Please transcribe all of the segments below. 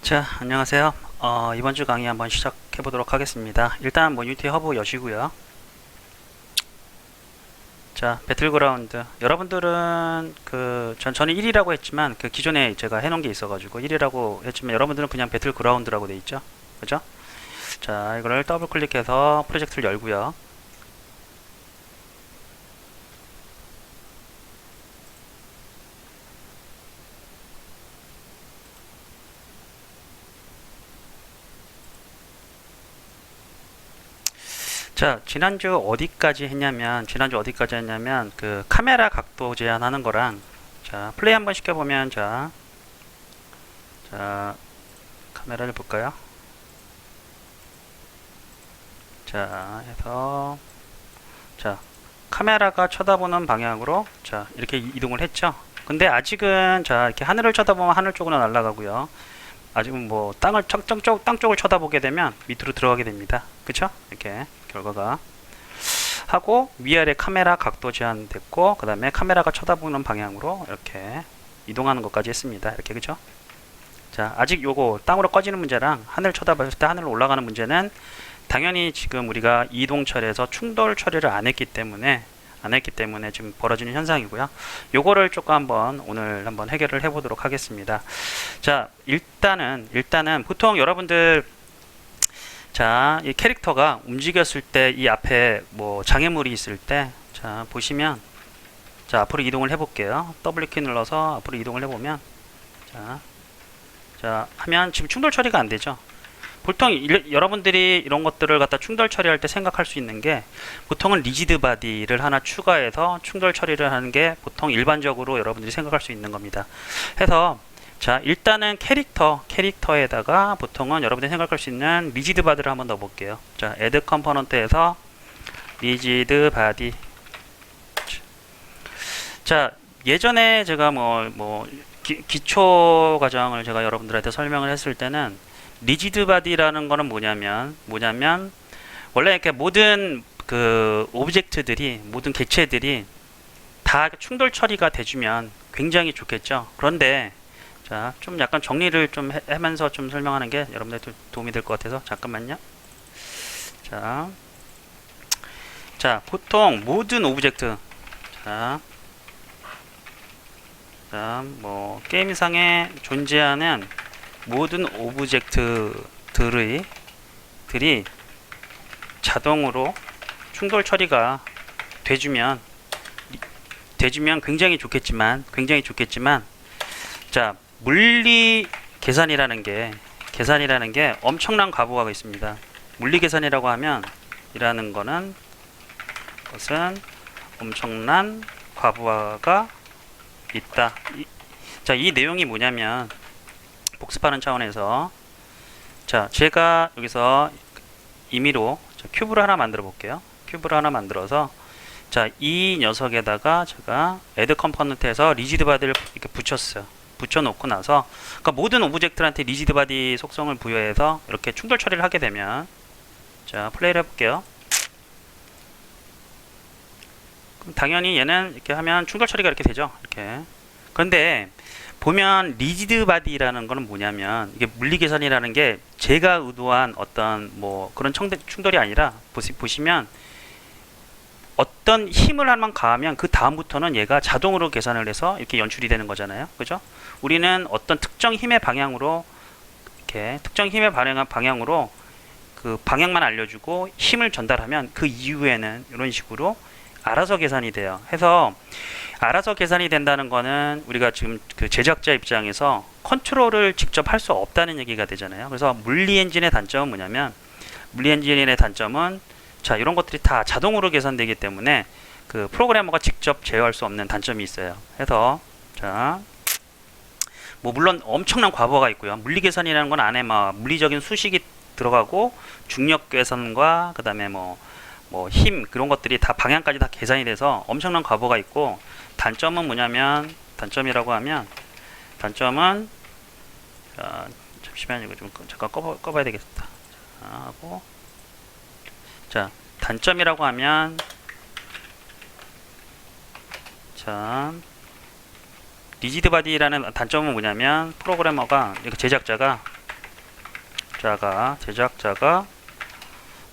자, 안녕하세요. 이번 주 강의 한번 시작해 보도록 하겠습니다. 일단 유니티 허브 여시고요. 자, 배틀그라운드. 여러분들은 저는 1이라고 했지만 기존에 제가 해놓은 게 있어가지고 1이라고 했지만 여러분들은 그냥 배틀그라운드라고 돼 있죠. 그죠? 자, 이거를 더블 클릭해서 프로젝트를 열고요. 자, 지난주 어디까지 했냐면 카메라 각도 제한하는 거랑, 자, 플레이 한번 시켜보면, 자, 카메라를 볼까요? 자, 해서, 자, 카메라가 쳐다보는 방향으로, 자, 이렇게 이동을 했죠. 근데 아직은, 자, 이렇게 하늘을 쳐다보면 하늘 쪽으로 날아가고요. 아직은 땅 쪽을 쳐다보게 되면 밑으로 들어가게 됩니다. 그쵸? 이렇게 결과가 하고, 위아래 카메라 각도 제한됐고, 그 다음에 카메라가 쳐다보는 방향으로 이렇게 이동하는 것까지 했습니다. 이렇게. 그죠? 자, 아직 요거 땅으로 꺼지는 문제랑 하늘 쳐다봤을 때 하늘로 올라가는 문제는 당연히 지금 우리가 이동 처리에서 충돌 처리를 안 했기 때문에 지금 벌어지는 현상이고요. 요거를 조금 오늘 한번 해결을 해 보도록 하겠습니다. 자, 일단은 보통 여러분들, 자, 이 캐릭터가 움직였을 때 이 앞에 장애물이 있을 때, 자, 보시면, 자, 앞으로 이동을 해 볼게요. W키 눌러서 앞으로 이동을 해 보면, 자, 하면 지금 충돌 처리가 안 되죠. 보통 여러분들이 이런 것들을 갖다 충돌 처리할 때 생각할 수 있는 게, 보통은 리지드 바디를 하나 추가해서 충돌 처리를 하는 게 보통 일반적으로 여러분들이 생각할 수 있는 겁니다. 해서, 자, 일단은 캐릭터에다가 보통은 여러분들이 생각할 수 있는 리지드 바디를 한번 넣어 볼게요. 자, add 컴포넌트에서 리지드 바디. 자, 예전에 제가 기초 과정을 제가 여러분들한테 설명을 했을 때는, 리지드 바디라는 거는 뭐냐면 원래 이렇게 모든 오브젝트들이, 모든 객체들이 다 충돌 처리가 돼주면 굉장히 좋겠죠. 그런데, 자, 좀 약간 정리를 좀 하면서 좀 설명하는 게 여러분들 도움이 될 것 같아서 잠깐만요. 자, 보통 모든 오브젝트, 자, 게임상에 존재하는 모든 오브젝트들이 자동으로 충돌 처리가 돼주면 굉장히 좋겠지만, 자, 물리 계산이라는 게 엄청난 과부하가 있습니다. 물리 계산이라고 하면 이라는 것은 엄청난 과부하가 있다. 자, 이 내용이 뭐냐면, 복습하는 차원에서, 자, 제가 여기서 임의로 큐브를 하나 만들어 볼게요. 큐브를 하나 만들어서, 자, 이 녀석에다가 제가 add 컴포넌트에서 리지드 바디를 이렇게 붙여놓고 나서, 그러니까 모든 오브젝트한테 리지드 바디 속성을 부여해서 이렇게 충돌 처리를 하게 되면, 자, 플레이를 해볼게요. 그럼 당연히 얘는 이렇게 하면 충돌 처리가 이렇게 되죠. 이렇게. 그런데 보면 리지드 바디라는 거는 뭐냐면, 이게 물리 계산이라는 게 제가 의도한 어떤 그런 충돌이 아니라, 보시면 어떤 힘을 한번 가하면 그 다음부터는 얘가 자동으로 계산을 해서 이렇게 연출이 되는 거잖아요. 그죠? 우리는 어떤 특정 힘의 방향으로, 이렇게 특정 힘의 방향으로 그 방향만 알려주고 힘을 전달하면 그 이후에는 이런 식으로 알아서 계산이 돼요. 해서 알아서 계산이 된다는 거는 우리가 지금 제작자 입장에서 컨트롤을 직접 할 수 없다는 얘기가 되잖아요. 그래서 물리 엔진의 단점은 뭐냐면, 자, 이런 것들이 다 자동으로 계산되기 때문에 프로그래머가 직접 제어할 수 없는 단점이 있어요. 해서, 자, 물론 엄청난 과부하가 있고요. 물리 계산이라는 건 안에 물리적인 수식이 들어가고, 중력 계산과 그 다음에 힘, 그런 것들이 다 방향까지 다 계산이 돼서 엄청난 과부하가 있고, 단점은 뭐냐면, 단점은, 잠시만, 이거 좀 잠깐 꺼봐야 되겠다. 자, 단점이라고 하면, 자, 리지드 바디라는 단점은 뭐냐면, 제작자가 제작자가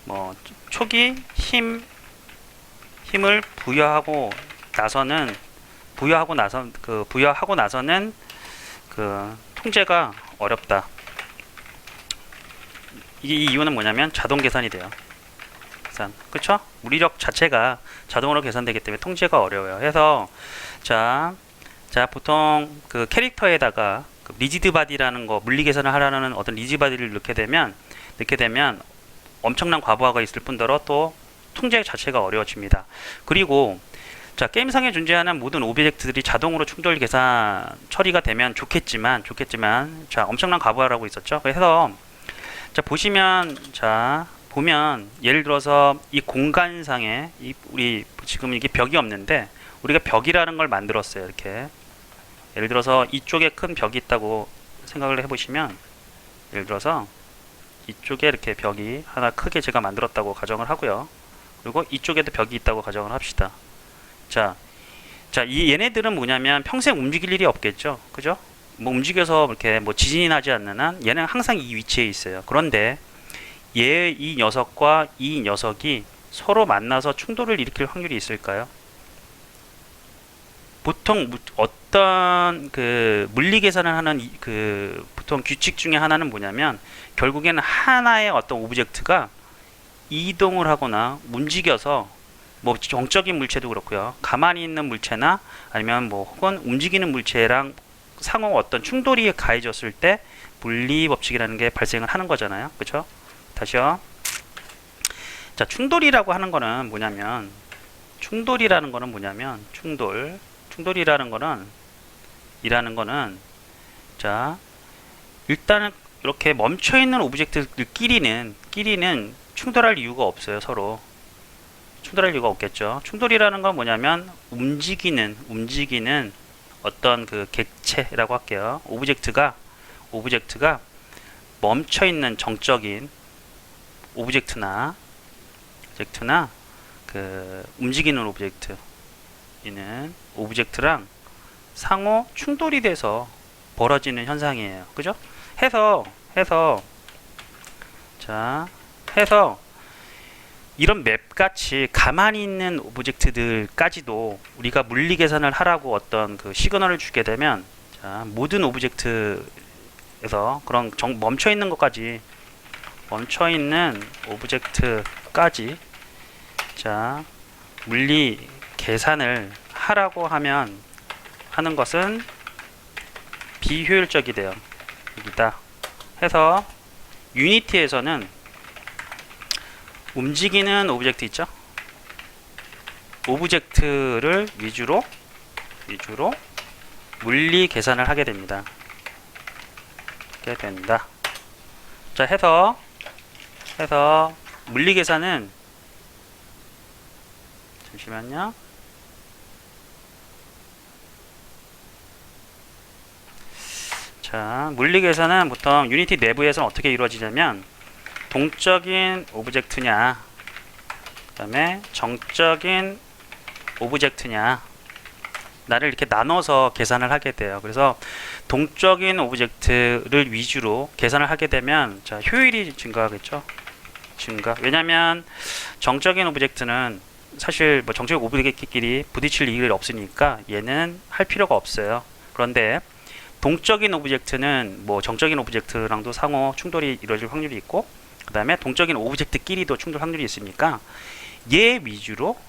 뭐 초기 힘을 부여하고 나서는 그 통제가 어렵다. 이 이유는 뭐냐면 자동 계산이 돼요. 그쵸? 물리력 자체가 자동으로 계산되기 때문에 통제가 어려워요. 해서 자 보통 그 캐릭터에다가 그 리지드 바디라는 거 물리 계산을 하라는 어떤 리지드 바디를 넣게 되면 엄청난 과부하가 있을 뿐더러 또 통제 자체가 어려워집니다. 그리고 자, 게임상에 존재하는 모든 오브젝트들이 자동으로 충돌 계산 처리가 되면 좋겠지만 자, 엄청난 과부하라고 있었죠. 그래서 자, 보면 예를 들어서 이 공간상에 우리 지금 이게 벽이 없는데 우리가 벽이라는 걸 만들었어요. 이렇게 예를 들어서 이쪽에 큰 벽이 있다고 생각을 해보시면, 예를 들어서 이쪽에 이렇게 벽이 하나 크게 제가 만들었다고 가정을 하고요. 그리고 이쪽에도 벽이 있다고 가정을 합시다. 이 얘네들은 뭐냐면 평생 움직일 일이 없겠죠. 그죠? 뭐 움직여서 이렇게 뭐 지진이 나지 않는 한 얘는 항상 이 위치에 있어요. 그런데 이 녀석과 이 녀석이 서로 만나서 충돌을 일으킬 확률이 있을까요? 보통 어떤 그 물리 계산을 하는 그 보통 규칙 중에 하나는 뭐냐면 결국에는 하나의 어떤 오브젝트가 이동을 하거나 움직여서 뭐 정적인 물체도 그렇고요. 가만히 있는 물체나 아니면 뭐 혹은 움직이는 물체랑 상호 어떤 충돌이 가해졌을 때 물리 법칙이라는 게 발생을 하는 거잖아요. 그렇죠? 다시요. 자, 충돌이라는 거는 뭐냐면 자, 일단은 이렇게 멈춰 있는 오브젝트들끼리는 충돌할 이유가 없어요. 서로 충돌할 이유가 없겠죠. 충돌이라는 건 뭐냐면 움직이는 어떤 그 객체라고 할게요. 오브젝트가 멈춰 있는 정적인 오브젝트나 그 움직이는 오브젝트랑 상호 충돌이 돼서 벌어지는 현상이에요. 그죠? 해서 이런 맵같이 가만히 있는 오브젝트들까지도 우리가 물리 계산을 하라고 어떤 그 시그널을 주게 되면, 자, 모든 오브젝트에서 그런 멈춰 있는 오브젝트까지 자, 물리 계산을 하라고 하는 것은 비효율적이 돼요. 여기다 해서 유니티에서는 움직이는 오브젝트 있죠? 오브젝트를 위주로 물리 계산을 하게 됩니다. 자, 해서 물리 계산은 잠시만요. 자, 물리 계산은 보통 유니티 내부에서는 어떻게 이루어지냐면 동적인 오브젝트냐, 그 다음에 정적인 오브젝트냐, 나를 이렇게 나눠서 계산을 하게 돼요. 그래서 동적인 오브젝트를 위주로 계산을 하게 되면, 자, 효율이 증가하겠죠. 왜냐면 정적인 오브젝트는 사실 뭐 정적인 오브젝트끼리 부딪힐 일이 없으니까 얘는 할 필요가 없어요. 그런데 동적인 오브젝트는 뭐 정적인 오브젝트랑도 상호 충돌이 이루어질 확률이 있고, 그 다음에 동적인 오브젝트끼리도 충돌 확률이 있으니까 얘 위주로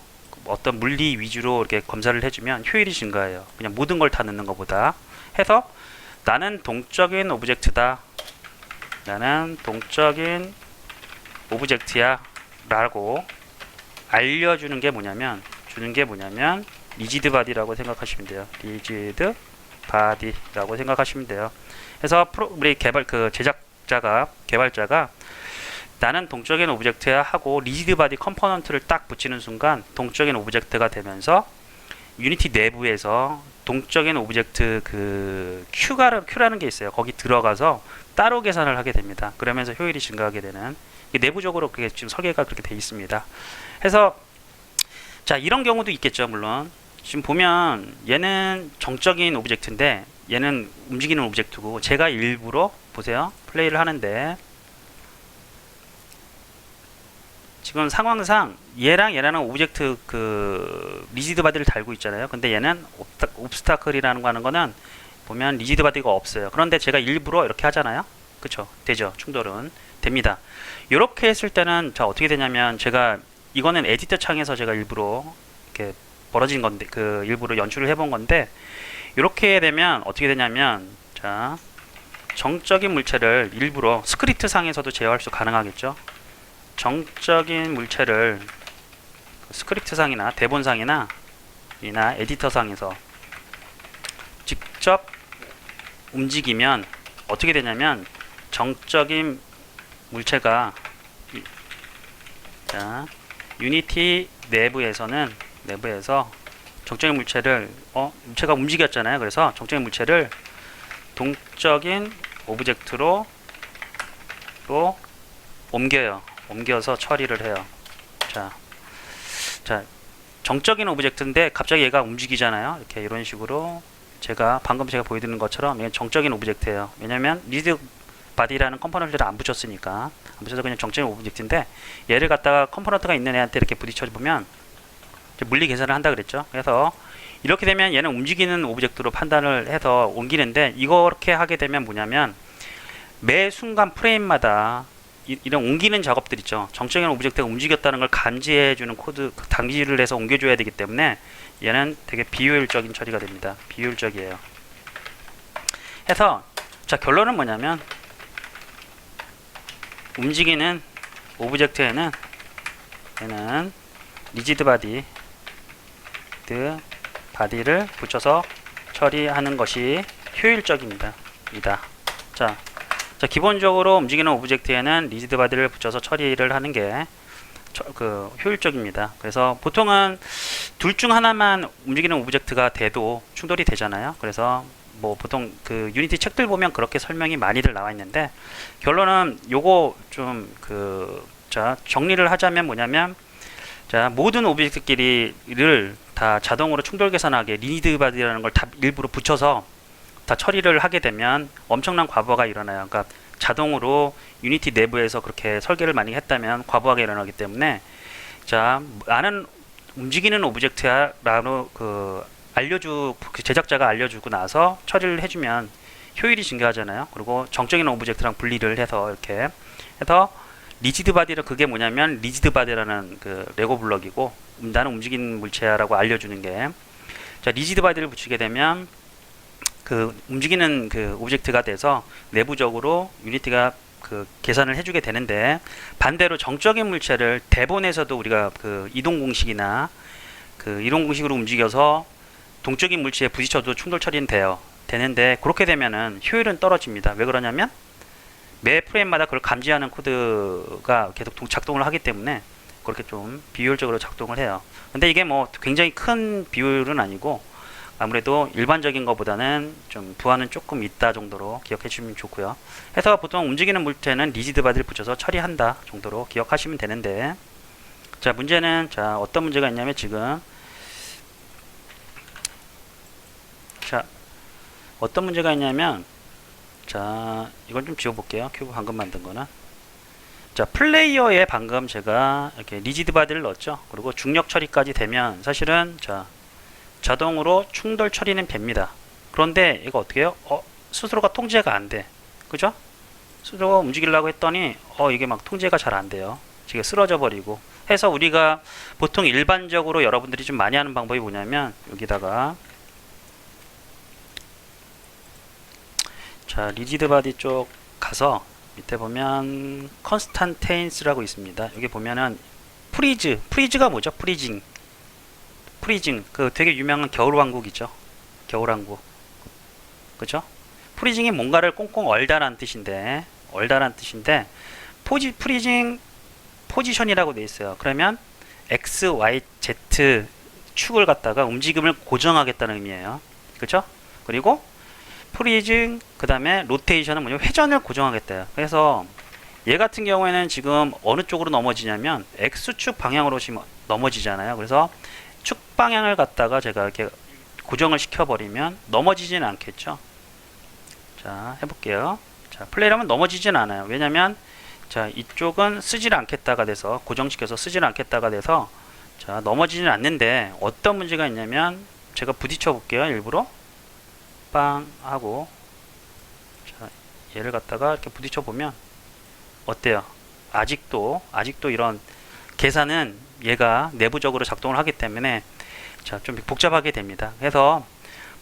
어떤 물리 위주로 이렇게 검사를 해주면 효율이 증가해요. 그냥 모든 걸 다 넣는 것보다. 해서 나는 동적인 오브젝트다, 나는 동적인 오브젝트야 라고 알려주는 게 뭐냐면 리지드 바디라고 생각하시면 돼요. 리지드 바디라고 생각하시면 돼요. 그래서 우리 개발자가 나는 동적인 오브젝트야 하고 리지드 바디 컴포넌트를 딱 붙이는 순간 동적인 오브젝트가 되면서 유니티 내부에서 동적인 오브젝트 그 Q라는 게 있어요. 거기 들어가서 따로 계산을 하게 됩니다. 그러면서 효율이 증가하게 되는, 내부적으로 그게 지금 설계가 그렇게 되어 있습니다. 해서 자, 이런 경우도 있겠죠. 물론 지금 보면 얘는 정적인 오브젝트인데 얘는 움직이는 오브젝트고, 제가 일부러 보세요, 플레이를 하는데 지금 상황상 얘랑은 오브젝트 그 리지드 바디를 달고 있잖아요. 근데 얘는 옵스타클이라는 거 하는 거는 보면 리지드 바디가 없어요. 그런데 제가 일부러 이렇게 하잖아요. 그쵸? 되죠. 충돌은 됩니다. 이렇게 했을 때는 자 어떻게 되냐면 제가 이거는 에디터 창에서 제가 일부러 이렇게 벌어진 건데 그 일부러 연출을 해본 건데 이렇게 되면 어떻게 되냐면 자 정적인 물체를 일부러 스크립트 상에서도 제어할 수 가능하겠죠. 정적인 물체를 스크립트 상이나 대본 상이나 에디터 상에서 직접 움직이면 어떻게 되냐면 정적인 물체가 자 유니티 내부에서 정적인 물체를 물체가 움직였잖아요. 그래서 정적인 물체를 동적인 오브젝트로 또 옮겨서 처리를 해요. 자, 정적인 오브젝트인데 갑자기 얘가 움직이잖아요. 이렇게 이런 식으로 방금 제가 보여드리는 것처럼 얘는 정적인 오브젝트예요. 왜냐면 리드 바디라는 컴포넌트를 안 붙였으니까 안 붙여서 그냥 정적인 오브젝트인데 얘를 갖다가 컴포넌트가 있는 애한테 이렇게 부딪혀 보면 물리 계산을 한다 그랬죠. 그래서 이렇게 되면 얘는 움직이는 오브젝트로 판단을 해서 옮기는데 이렇게 하게 되면 뭐냐면 매 순간 프레임마다 이런 옮기는 작업들 있죠. 정적인 오브젝트가 움직였다는 걸 감지해주는 코드 당지를 해서 옮겨줘야 되기 때문에 얘는 되게 비효율적인 처리가 됩니다. 비효율적이에요. 해서 자 결론은 뭐냐면 움직이는 오브젝트에는 얘는 리지드 바디를 붙여서 처리하는 것이 효율적입니다. 자, 기본적으로 움직이는 오브젝트에는 리지드 바디를 붙여서 처리를 하는 게 효율적입니다. 그래서 보통은 둘 중 하나만 움직이는 오브젝트가 돼도 충돌이 되잖아요. 그래서 뭐 보통 그 유니티 책들 보면 그렇게 설명이 많이들 나와 있는데 결론은 요거 좀 자 정리를 하자면 뭐냐면 자 모든 오브젝트끼리를 다 자동으로 충돌 계산하게 리지드 바디라는 걸 다 일부러 붙여서 다 처리를 하게 되면 엄청난 과부하가 일어나요. 그러니까 자동으로 유니티 내부에서 그렇게 설계를 많이 했다면 과부하가 일어나기 때문에 자 나는 움직이는 오브젝트야라고 제작자가 알려주고 나서 처리를 해주면 효율이 증가하잖아요. 그리고 정적인 오브젝트랑 분리를 해서 이렇게 해서 리지드 바디를 그게 뭐냐면 리지드 바디라는 그 레고 블럭이고 나는 움직이는 물체야라고 알려주는 게 자 리지드 바디를 붙이게 되면 그 움직이는 그 오브젝트가 돼서 내부적으로 유니티가 그 계산을 해주게 되는데 반대로 정적인 물체를 대본에서도 우리가 그 이동 공식이나 그 이동 공식으로 움직여서 동적인 물체에 부딪혀도 충돌 처리는 되는데 그렇게 되면은 효율은 떨어집니다. 왜 그러냐면 매 프레임마다 그걸 감지하는 코드가 계속 작동을 하기 때문에 그렇게 좀 비효율적으로 작동을 해요. 근데 이게 뭐 굉장히 큰 비율은 아니고 아무래도 일반적인 것보다는 좀 부하는 조금 있다 정도로 기억해 주시면 좋고요. 해서 보통 움직이는 물체는 리지드 바디를 붙여서 처리한다 정도로 기억하시면 되는데 자 문제는 자 어떤 문제가 있냐면 지금 자 어떤 문제가 있냐면 자 이걸 좀 지워볼게요. 큐브 방금 만든 거는 자 플레이어에 방금 제가 이렇게 리지드 바디를 넣었죠. 그리고 중력 처리까지 되면 사실은 자 자동으로 충돌 처리는 됩니다. 그런데 이거 어떻게 해요? 스스로가 통제가 안 돼. 그죠? 스스로가 움직이려고 했더니 이게 막 통제가 잘 안 돼요. 지금 쓰러져 버리고 해서 우리가 보통 일반적으로 여러분들이 좀 많이 하는 방법이 뭐냐면 여기다가 자 리지드 바디 쪽 가서 밑에 보면 컨스탄테인스라고 있습니다. 여기 보면은 프리즈가 뭐죠? 프리징 그 되게 유명한 겨울왕국이죠. 겨울왕국 그죠? 프리징이 뭔가를 꽁꽁 얼다란 뜻인데 프리징 포지션이라고 돼 있어요. 그러면 X, Y, Z 축을 갖다가 움직임을 고정하겠다는 의미예요. 그렇죠? 그리고 프리징 그 다음에 로테이션은 뭐냐면 회전을 고정하겠다. 그래서 얘 같은 경우에는 지금 어느 쪽으로 넘어지냐면 X축 방향으로 지금 넘어지잖아요. 그래서 축 방향을 갖다가 제가 이렇게 고정을 시켜버리면 넘어지지는 않겠죠. 자 해볼게요. 자 플레이를 하면 넘어지진 않아요. 왜냐면 자, 이쪽은 쓰질 않겠다가 돼서 고정시켜서 쓰질 않겠다가 돼서 자, 넘어지진 않는데 어떤 문제가 있냐면 제가 부딪혀 볼게요. 일부러 빵 하고 자, 얘를 갖다가 이렇게 부딪혀 보면 어때요? 아직도 이런 계산은 얘가 내부적으로 작동을 하기 때문에 자, 좀 복잡하게 됩니다. 그래서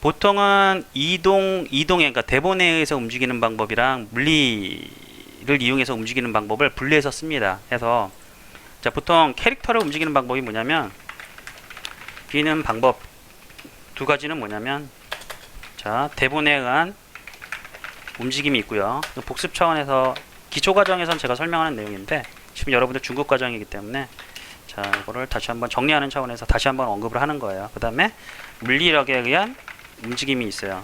보통은 이동에 그러니까 대본에 의해서 움직이는 방법이랑 물리를 이용해서 움직이는 방법을 분리해서 씁니다. 그래서 자, 보통 캐릭터를 움직이는 방법이 뭐냐면 비는 방법 두 가지는 뭐냐면 자, 대본에 의한 움직임이 있고요. 복습 차원에서 기초 과정에선 제가 설명하는 내용인데 지금 여러분들 중급 과정이기 때문에 자, 이거를 다시 한번 정리하는 차원에서 다시 한번 언급을 하는 거예요. 그 다음에 물리력에 의한 움직임이 있어요.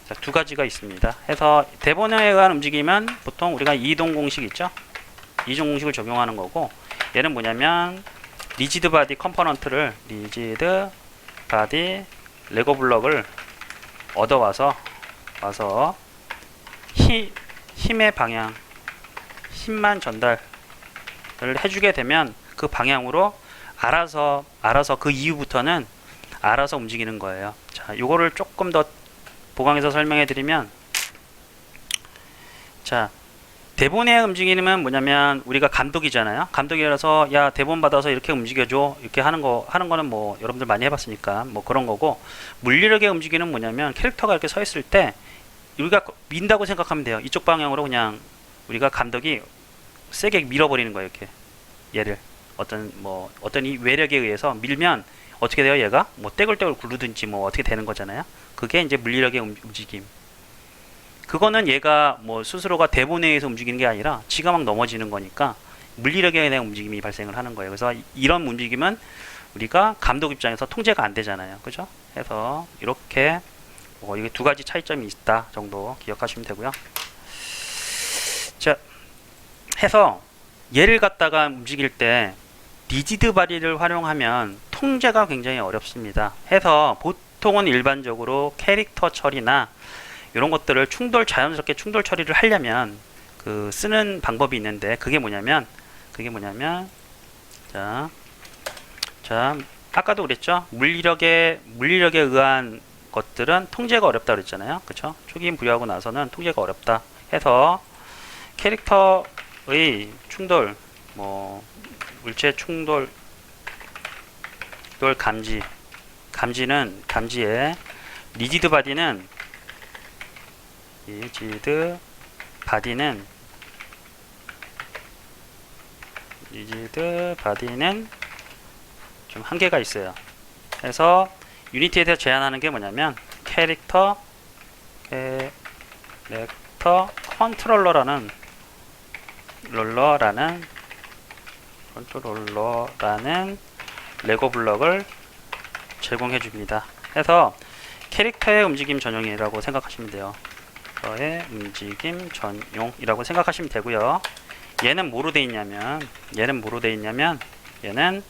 자, 두 가지가 있습니다. 해서 대본에 의한 움직임은 보통 우리가 이동 공식 있죠? 이동 공식을 적용하는 거고 얘는 뭐냐면 리지드 바디 컴포넌트를 리지드 바디 레고 블럭을 얻어와서 힘의 방향 힘만 전달을 해주게 되면 그 방향으로 알아서 그 이후부터는 알아서 움직이는 거예요. 자, 요거를 조금 더 보강해서 설명해 드리면 자, 대본의 움직임은 뭐냐면 우리가 감독이잖아요. 감독이라서 야, 대본 받아서 이렇게 움직여줘 이렇게 하는 거는 뭐 여러분들 많이 해봤으니까 뭐 그런 거고 물리력의 움직임은 뭐냐면 캐릭터가 이렇게 서 있을 때 우리가 민다고 생각하면 돼요. 이쪽 방향으로 그냥 우리가 감독이 세게 밀어버리는 거예요. 이렇게 얘를 어떤 이 외력에 의해서 밀면 어떻게 돼요? 얘가 뭐 떼굴떼굴 굴르든지 뭐 어떻게 되는 거잖아요. 그게 이제 물리력의 움직임. 그거는 얘가 뭐 스스로가 대본에 의해서 움직이는 게 아니라 지가 막 넘어지는 거니까 물리력에 대한 움직임이 발생을 하는 거예요. 그래서 이런 움직임은 우리가 감독 입장에서 통제가 안 되잖아요. 그죠? 그래서 이렇게 이게 두 가지 차이점이 있다 정도 기억하시면 되고요. 자, 해서 얘를 갖다가 움직일 때 리지드 바디를 활용하면 통제가 굉장히 어렵습니다. 해서 보통은 일반적으로 캐릭터 처리나 이런 것들을 자연스럽게 충돌 처리를 하려면 쓰는 방법이 있는데 그게 뭐냐면 자, 아까도 그랬죠. 물리력에 의한 것들은 통제가 어렵다 그랬잖아요. 그쵸? 초기임 부여하고 나서는 통제가 어렵다 해서 캐릭터의 충돌, 물체 충돌 감지에 리지드 바디는 좀 한계가 있어요. 그래서 유니티에 대해서 제한하는 게 뭐냐면 캐릭터 컨트롤러라는 레고 블럭을 제공해 줍니다. 해서 캐릭터의 움직임 전용이라고 생각하시면 돼요. 캐릭터의 움직임 전용이라고 생각하시면 되고요. 얘는 뭐로 돼 있냐면 얘는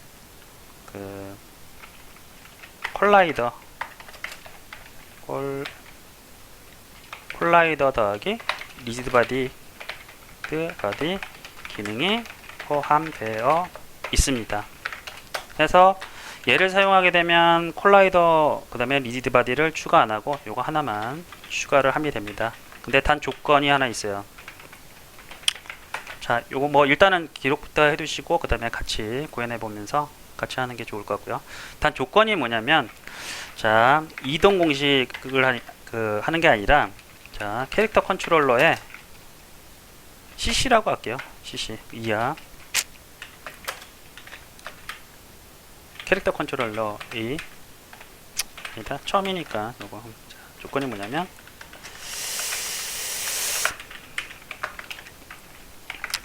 콜라이더 더하기 리지드 바디 기능이 포함되어 있습니다. 그래서 얘를 사용하게 되면 콜라이더 그 다음에 리지드 바디를 추가 안하고 요거 하나만 추가를 하면 됩니다. 근데 단 조건이 하나 있어요. 자, 요거 일단은 기록부터 해두시고 그 다음에 같이 구현해 보면서 같이 하는 게 좋을 것 같고요. 단 조건이 뭐냐면 자, 이동 공식을 하는 게 아니라 자, 캐릭터 컨트롤러에 CC라고 할게요. CC 이하 캐릭터 컨트롤러의 일단 처음이니까 요거 조건이 뭐냐면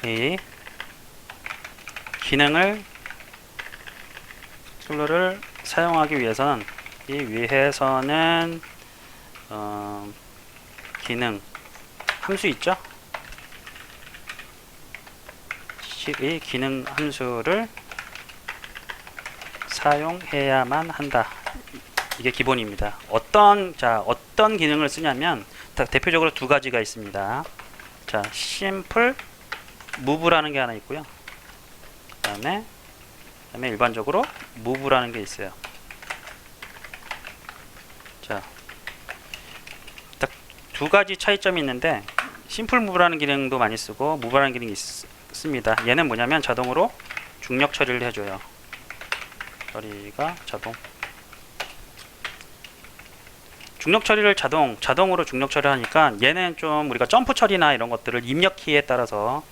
이 툴러를 사용하기 위해서는 기능 함수 있죠? 이 기능 함수를 사용해야만 한다. 이게 기본입니다. 어떤 기능을 쓰냐면 대표적으로 두 가지가 있습니다. 자, 심플 무브라는 게 하나 있고요. 그다음에 일반적으로 무브라는 게 있어요. 자, 딱 두 가지 차이점이 있는데 심플 무브라는 기능도 많이 쓰고 무브라는 기능이 있습니다. 얘는 뭐냐면 자동으로 중력 처리를 해줘요. 처리가 자동. 중력 처리를 자동으로 중력 처리를 하니까 얘는 좀 우리가 점프 처리나 이런 것들을 입력 키에 따라서,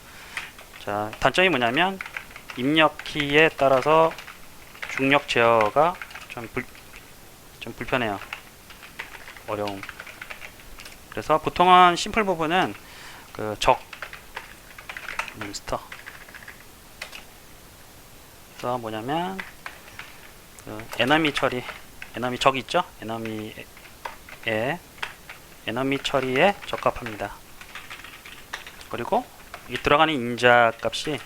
자, 단점이 뭐냐면 입력 키에 따라서 중력 제어가 좀 불편해요. 어려움. 그래서 보통은 심플 부분은 그 몬스터. 그래서 뭐냐면 그 에너미 처리, 에너미 적 있죠? 에너미 처리에 적합합니다. 그리고 이 들어가는 인자 값이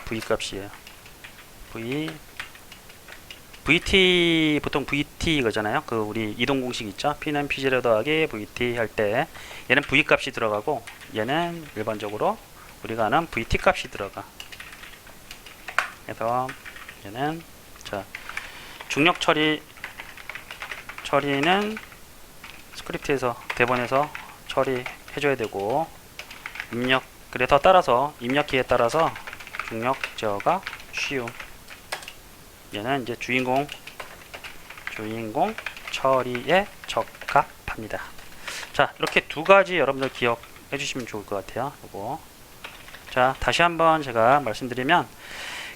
V 값이에요. VT 보통 VT 이거잖아요. 그 우리 이동 공식 있죠? P는 P0 더하기 VT 할 때 얘는 V 값이 들어가고 얘는 일반적으로 우리가 아는 VT 값이 들어가. 그래서 얘는 자, 중력 처리는 스크립트에서 대본에서 처리해줘야 되고 그래서 따라서 입력키에 따라서 중력 제어가 쉬움. 얘는 이제 주인공 처리에 적합합니다. 자, 이렇게 두 가지 여러분들 기억해 주시면 좋을 것 같아요. 요거. 자, 다시 한번 제가 말씀드리면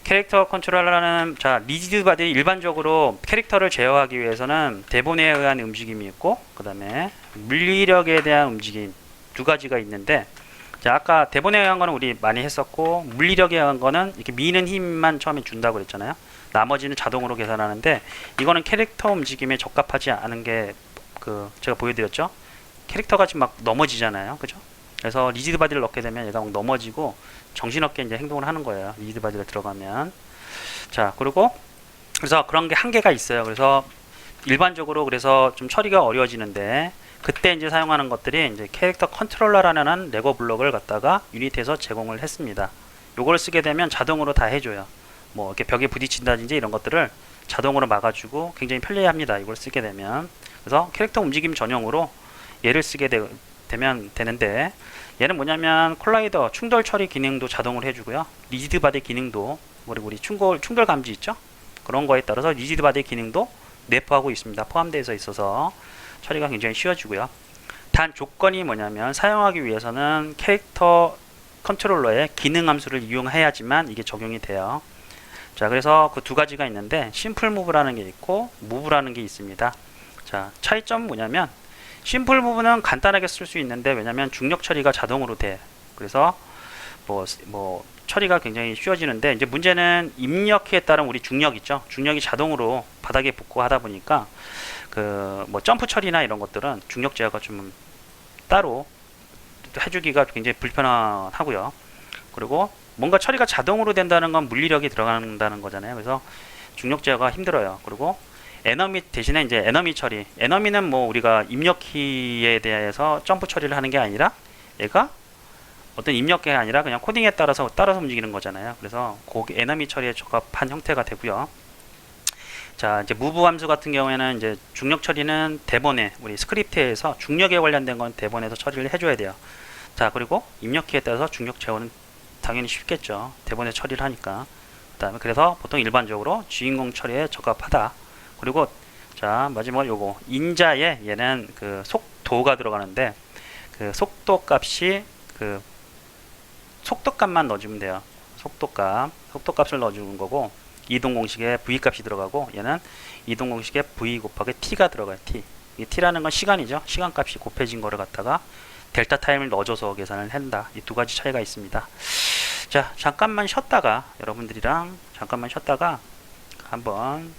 캐릭터 컨트롤러라는, 자, 리지드 바디, 일반적으로 캐릭터를 제어하기 위해서는 대본에 의한 움직임이 있고 그 다음에 물리력에 대한 움직임 두 가지가 있는데, 자, 아까 대본에 의한 거는 우리 많이 했었고 물리력에 의한 거는 이렇게 미는 힘만 처음에 준다고 그랬잖아요. 나머지는 자동으로 계산하는데 이거는 캐릭터 움직임에 적합하지 않은 게 제가 보여드렸죠. 캐릭터가 지금 막 넘어지잖아요. 그죠? 그래서 리지드 바디를 넣게 되면 얘가 막 넘어지고 정신없게 이제 행동을 하는 거예요. 리지드 바디가 들어가면. 자, 그래서 그런 게 한계가 있어요. 그래서 일반적으로 그래서 좀 처리가 어려워지는데 그때 이제 사용하는 것들이 이제 캐릭터 컨트롤러라는 레고 블록을 갖다가 유니티에서 제공을 했습니다. 요걸 쓰게 되면 자동으로 다 해줘요. 뭐 이렇게 벽에 부딪힌다든지 이런 것들을 자동으로 막아주고 굉장히 편리합니다. 이걸 쓰게 되면. 그래서 캐릭터 움직임 전용으로 얘를 쓰게 되면 되는데, 얘는 뭐냐면 콜라이더 충돌 처리 기능도 자동으로 해주고요. 리지드 바디 기능도, 그리고 우리 충돌 감지 있죠? 그런 거에 따라서 리지드 바디 기능도 내포하고 있습니다. 포함되어 있어서 처리가 굉장히 쉬워지고요. 단 조건이 뭐냐면 사용하기 위해서는 캐릭터 컨트롤러의 기능 함수를 이용해야지만 이게 적용이 돼요. 자, 그래서 그 두 가지가 있는데 심플 무브라는 게 있고 무브라는 게 있습니다. 자, 차이점은 뭐냐면 심플 무브는 간단하게 쓸 수 있는데, 왜냐면 중력 처리가 자동으로 돼. 그래서 뭐 처리가 굉장히 쉬워지는데, 이제 문제는 입력키에 따른 우리 중력 있죠. 중력이 자동으로 바닥에 붙고 하다 보니까 뭐 점프 처리나 이런 것들은 중력 제어가 좀 따로 해주기가 굉장히 불편하고요. 그리고 뭔가 처리가 자동으로 된다는 건 물리력이 들어간다는 거잖아요. 그래서 중력 제어가 힘들어요. 그리고 에너미 대신에 이제 에너미 처리. 에너미는 뭐 우리가 입력키에 대해서 점프 처리를 하는 게 아니라 얘가 어떤 입력키가 아니라 그냥 코딩에 따라서 움직이는 거잖아요. 그래서 그 에너미 처리에 적합한 형태가 되고요. 자, 이제 무브 함수 같은 경우에는 이제 중력 처리는 대본에 우리 스크립트에서 중력에 관련된 건 대본에서 처리를 해줘야 돼요. 자, 그리고 입력키에 따라서 중력 제어는 당연히 쉽겠죠. 대본에 처리를 하니까. 그다음에 그래서 보통 일반적으로 주인공 처리에 적합하다. 그리고 자, 마지막으로 요거 인자에 얘는 그 속도가 들어가는데 그 속도 값이 그 속도 값만 넣어주면 돼요. 속도 값을 넣어주는 거고, 이동 공식에 v 값이 들어가고 얘는 이동 공식에 v 곱하기 t가 들어가요. 이 t라는 건 시간이죠. 시간 값이 곱해진 거를 갖다가 델타 타임을 넣어줘서 계산을 한다. 이 두 가지 차이가 있습니다. 자, 잠깐만 쉬었다가 여러분들이랑 한번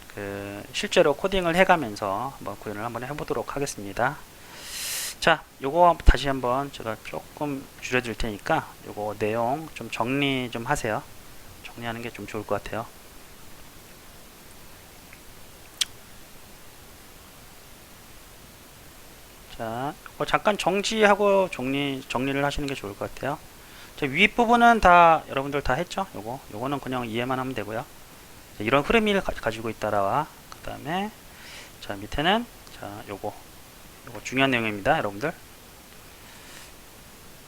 실제로 코딩을 해가면서 한번 구현을 한번 해보도록 하겠습니다. 자, 요거 다시 한번 제가 조금 줄여드릴 테니까 요거 내용 좀 정리 좀 하세요. 정리하는 게 좀 좋을 것 같아요. 자, 잠깐 정지하고 정리를 하시는 게 좋을 것 같아요. 자, 윗부분은 다 여러분들 다 했죠? 요거는 그냥 이해만 하면 되고요. 자, 이런 흐름을 가지고 있다라와 그 다음에 자, 밑에는 자, 요거 중요한 내용입니다, 여러분들.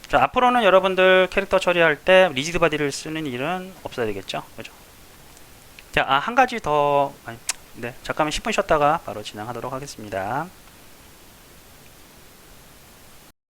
자, 앞으로는 여러분들 캐릭터 처리할 때 리지드 바디를 쓰는 일은 없어야 되겠죠? 그죠? 자, 한 가지 더, 네, 잠깐만 10분 쉬었다가 바로 진행하도록 하겠습니다.